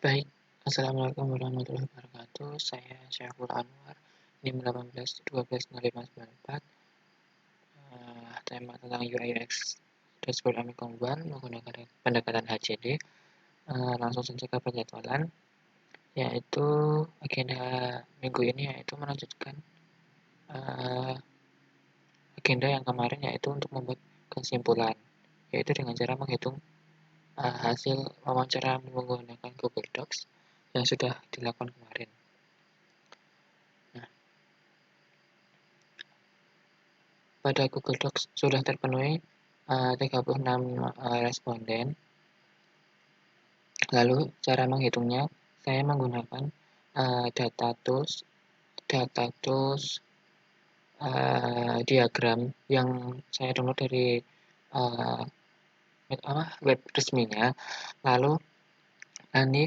Baik, Assalamualaikum warahmatullahi wabarakatuh. Saya Syaiful Anwar, NIM 18 12 0594. Tema tentang UI UX dashboard Ami Kongguan menggunakan pendekatan HCD. Langsung saja ke penjadwalan, yaitu agenda minggu ini yaitu melanjutkan agenda yang kemarin, yaitu untuk membuat kesimpulan, yaitu dengan cara menghitung hasil wawancara menggunakan Google Docs yang sudah dilakukan kemarin. Nah, pada Google Docs sudah terpenuhi 36 responden. Lalu cara menghitungnya, saya menggunakan data tools diagram yang saya download dari web resminya. Lalu nanti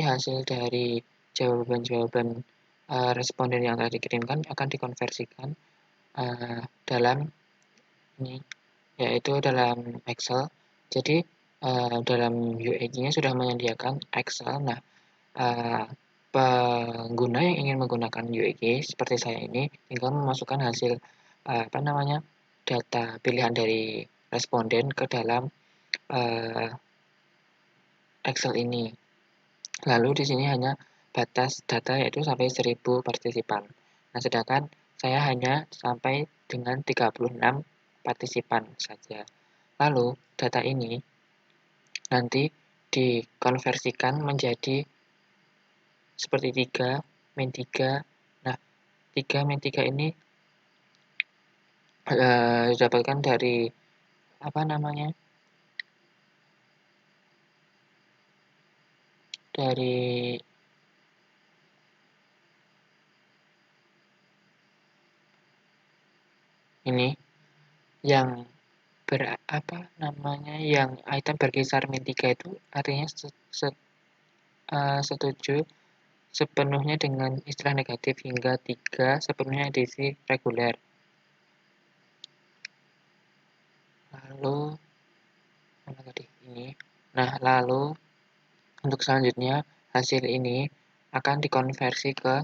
hasil dari jawaban-jawaban responden yang telah dikirimkan akan dikonversikan dalam ini, yaitu dalam Excel. Jadi dalam UX-nya sudah menyediakan Excel. Nah, pengguna yang ingin menggunakan UX seperti saya ini tinggal memasukkan hasil data pilihan dari responden ke dalam Excel ini. Lalu di sini hanya batas data yaitu sampai 1000 partisipan. Nah, sedangkan saya hanya sampai dengan 36 partisipan saja. Lalu data ini nanti dikonversikan menjadi seperti 3 min 3. Nah, 3 min 3 ini didapatkan dari dari ini yang yang item berkisar min 3 itu artinya setuju sepenuhnya dengan istilah negatif hingga 3 sepenuhnya edisi reguler. Lalu lalu untuk selanjutnya hasil ini akan dikonversi ke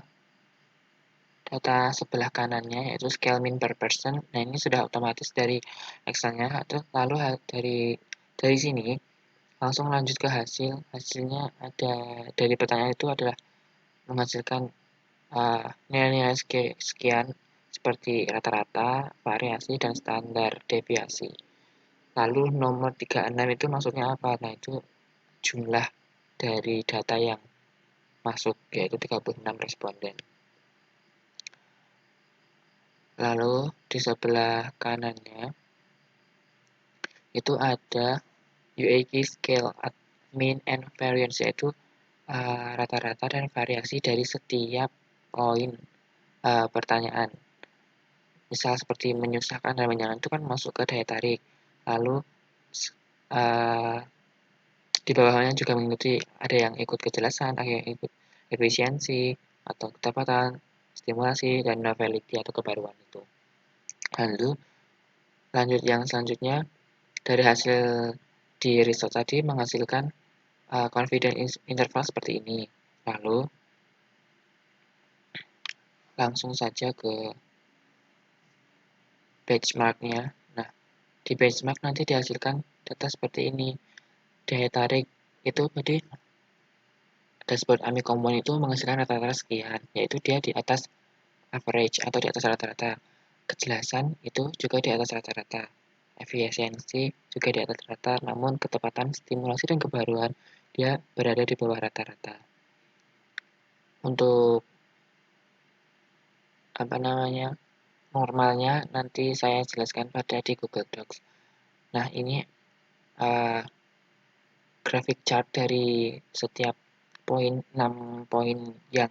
data sebelah kanannya, yaitu scale min per person. Nah, ini sudah otomatis dari Excel-nya. Lalu dari sini langsung lanjut ke hasilnya. Ada dari pertanyaan itu adalah menghasilkan nilai-nilai sekian seperti rata-rata, variasi, dan standar deviasi. Lalu nomor 36 itu maksudnya apa? Nah, itu jumlah dari data yang masuk, yaitu 36 responden. Lalu di sebelah kanannya itu ada UAG scale mean and variance, yaitu rata-rata dan variasi dari setiap poin pertanyaan. Misal seperti menyusahkan dan menyenangkan itu kan masuk ke daya tarik. Lalu di bawahnya juga mengikuti, ada yang ikut kejelasan, ada yang ikut efisiensi atau ketepatan, stimulasi, dan novelty atau kebaruan itu. Lalu lanjut yang selanjutnya, dari hasil di result tadi menghasilkan confidence interval seperti ini. Lalu langsung saja ke benchmark-nya. Nah, di benchmark nanti dihasilkan data seperti ini. Daya tarik itu tadi dashboard Ami Common itu menghasilkan rata-rata sekian, yaitu dia di atas average atau di atas rata-rata. Kejelasan itu juga di atas rata-rata. Efisiensi juga di atas rata, namun ketepatan, stimulasi, dan kebaruan dia berada di bawah rata-rata. Untuk normalnya nanti saya jelaskan pada di Google Docs. Nah, ini grafik chart dari setiap 6 poin yang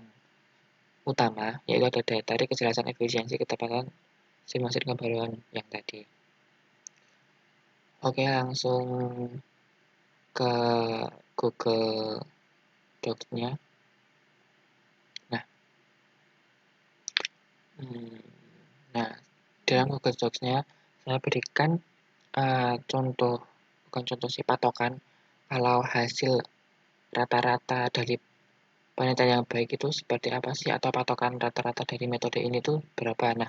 utama, yaitu ada daya tarik, kejelasan, efisiensi, ketepatan, stimulasi, dan kebaruan yang tadi. Oke, langsung ke Google Docs-nya. Nah, dalam Google Docs-nya saya berikan bukan contoh sih, patokan kalau hasil rata-rata dari penelitian yang baik itu seperti apa sih, atau patokan rata-rata dari metode ini tuh berapa. Nah,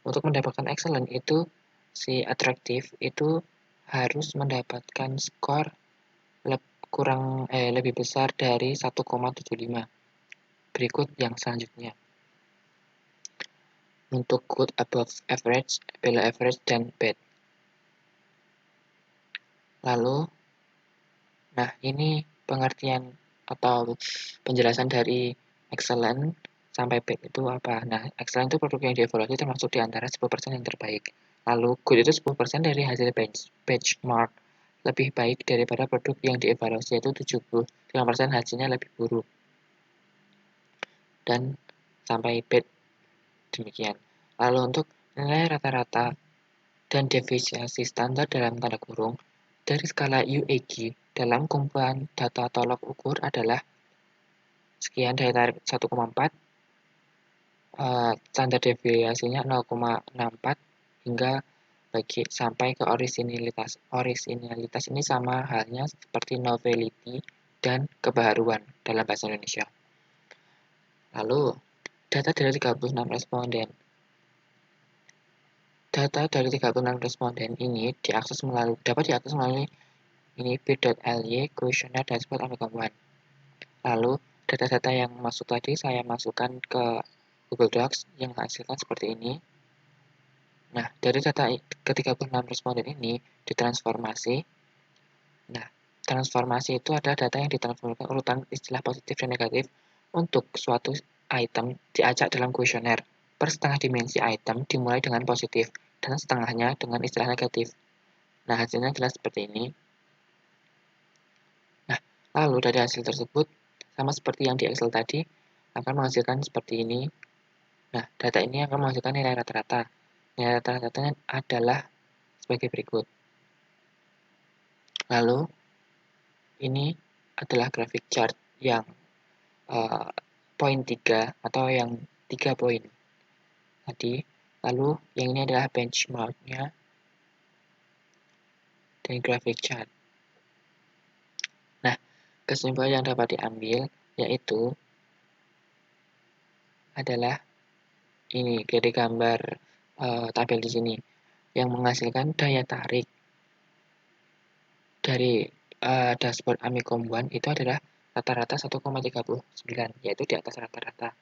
untuk mendapatkan excellent itu si atraktif itu harus mendapatkan skor lebih besar dari 1,75. Berikut yang selanjutnya. Untuk good, above average, below average, dan bad. Lalu, nah ini pengertian atau penjelasan dari excellent sampai bad itu apa. Nah, excellent itu produk yang dievaluasi termasuk di antara 10% yang terbaik. Lalu, good itu 10% dari hasil benchmark. Lebih baik daripada produk yang dievaluasi, yaitu 75% hasilnya lebih buruk. Dan sampai bad, demikian. Lalu untuk nilai rata-rata dan deviasi standar dalam tanda kurung dari skala UEG dalam kumpulan data tolok ukur adalah sekian, daya tarik 1,4, standar deviasinya 0,64 hingga sampai ke orisinilitas. Orisinilitas ini sama halnya seperti novelty dan kebaharuan dalam bahasa Indonesia. Lalu, data dari 36 responden. Data dari 36 responden ini dapat diakses melalui ini bit.ly questionnaire dashboard Amikom1. Lalu, data-data yang masuk tadi saya masukkan ke Google Docs yang menghasilkan seperti ini. Nah, dari data ke-36 responden ini ditransformasi. Nah, transformasi itu adalah data yang ditransformasikan urutan istilah positif dan negatif untuk suatu item diacak dalam kuesioner. Per setengah dimensi item dimulai dengan positif dan setengahnya dengan istilah negatif. Nah, hasilnya jelas seperti ini. Nah, lalu dari hasil tersebut, sama seperti yang di Excel tadi, akan menghasilkan seperti ini. Nah, data ini akan menghasilkan nilai rata-rata. Nilai rata-ratanya adalah sebagai berikut. Lalu, ini adalah grafik chart yang poin 3 atau yang 3 poin tadi. Lalu, yang ini adalah benchmark-nya dan grafik chart. Nah, kesimpulan yang dapat diambil yaitu adalah ini dari gambar tabel di sini yang menghasilkan daya tarik dari dashboard Amikom1 itu adalah rata-rata 1,39, yaitu di atas rata-rata.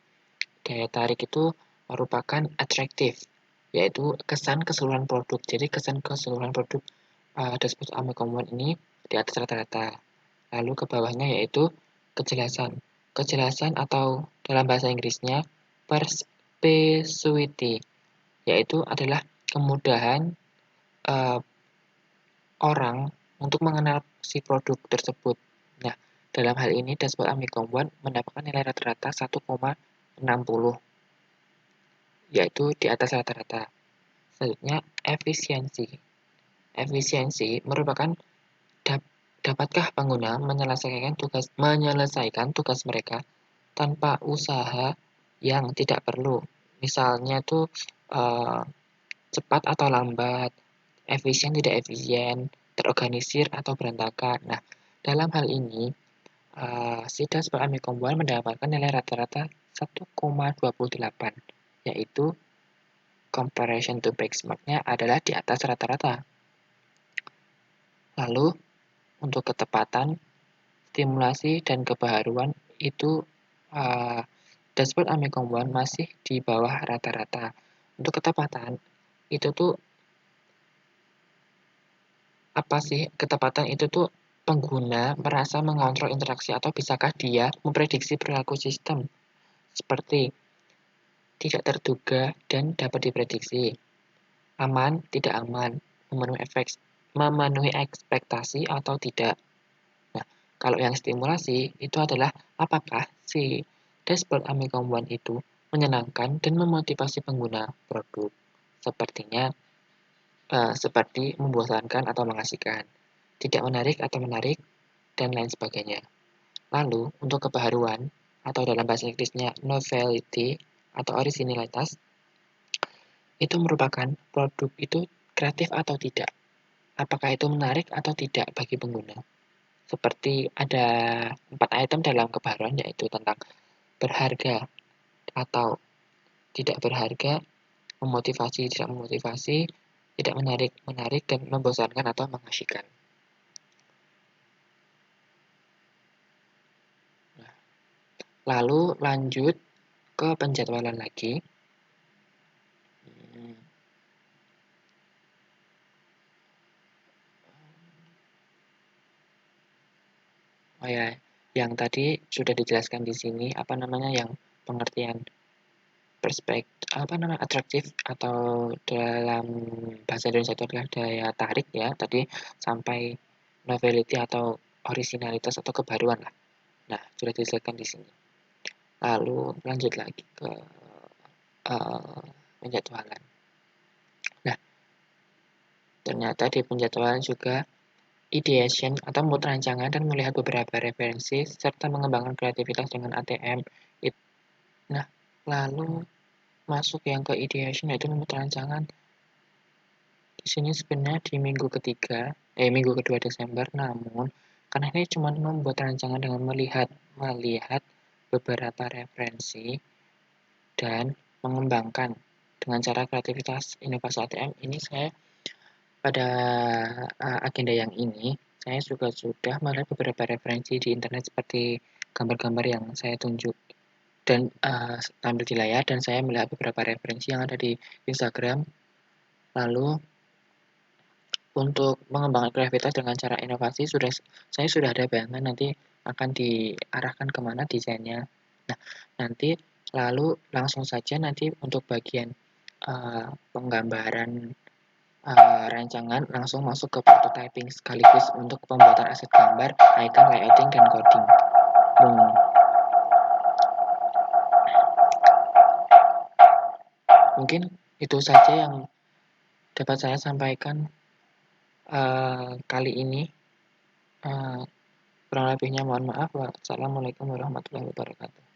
Daya tarik itu merupakan atraktif, yaitu kesan keseluruhan produk. Jadi kesan keseluruhan produk dashboard Amikom1 ini di atas rata-rata. Lalu ke bawahnya yaitu kejelasan. Kejelasan atau dalam bahasa Inggrisnya perspicuity, yaitu adalah kemudahan orang untuk mengenal si produk tersebut. Nah, dalam hal ini dashboard Amikom1 mendapatkan nilai rata-rata 1,60, yaitu di atas rata-rata. Selanjutnya, efisiensi. Efisiensi merupakan dapatkah pengguna menyelesaikan tugas mereka tanpa usaha yang tidak perlu. Misalnya tuh cepat atau lambat, efisien tidak efisien, terorganisir atau berantakan. Nah, dalam hal ini, si dashboard Amikom1 mendapatkan nilai rata-rata 1,28, yaitu comparison to benchmark-nya adalah di atas rata-rata. Lalu, untuk ketepatan, stimulasi, dan kebaharuan itu dashboard Amikom1 masih di bawah rata-rata. Untuk ketepatan, itu tuh apa sih? Ketepatan itu tuh pengguna merasa mengontrol interaksi atau bisakah dia memprediksi perilaku sistem seperti tidak terduga dan dapat diprediksi, aman, tidak aman, memenuhi ekspektasi atau tidak. Nah, kalau yang stimulasi itu adalah apakah si dashboard Amikom1 itu menyenangkan dan memotivasi pengguna produk, seperti membosankan atau mengasihkan, tidak menarik atau menarik, dan lain sebagainya. Lalu, untuk kebaharuan, atau dalam bahasa Inggrisnya novelty atau orisinilitas, itu merupakan produk itu kreatif atau tidak. Apakah itu menarik atau tidak bagi pengguna. seperti ada 4 item dalam kebaruan, yaitu tentang berharga atau tidak berharga, memotivasi, tidak memotivasi, tidak menarik, menarik, dan membosankan atau mengasyikkan. Lalu lanjut ke penjadwalan lagi. Oh ya, yang tadi sudah dijelaskan di sini, apa namanya, yang pengertian atraktif atau dalam bahasa Indonesia itu adalah daya tarik ya, tadi sampai novelty atau originalitas atau kebaruan lah. Nah, sudah dijelaskan di sini. Lalu lanjut lagi ke penjadwalan. Nah, ternyata di penjadwalan juga ideation atau membuat rancangan dan melihat beberapa referensi serta mengembangkan kreativitas dengan ATM. Nah, lalu masuk yang ke ideation, yaitu membuat rancangan. Di sini sebenarnya di minggu kedua Desember, namun karena ini cuma membuat rancangan dengan melihat beberapa referensi dan mengembangkan dengan cara kreativitas inovasi ATM, ini saya pada agenda yang ini saya juga sudah melihat beberapa referensi di internet seperti gambar-gambar yang saya tunjuk dan tampil di layar, dan saya melihat beberapa referensi yang ada di Instagram. Lalu untuk mengembangkan kreativitas dengan cara inovasi, saya sudah ada bayangan nanti akan diarahkan kemana desainnya. Nah, nanti lalu langsung saja nanti untuk bagian penggambaran rancangan langsung masuk ke prototyping sekaligus untuk pembuatan aset gambar, icon, layouting, dan coding. Mungkin itu saja yang dapat saya sampaikan kali ini. Kurang lebihnya mohon maaf. Wassalamualaikum warahmatullahi wabarakatuh.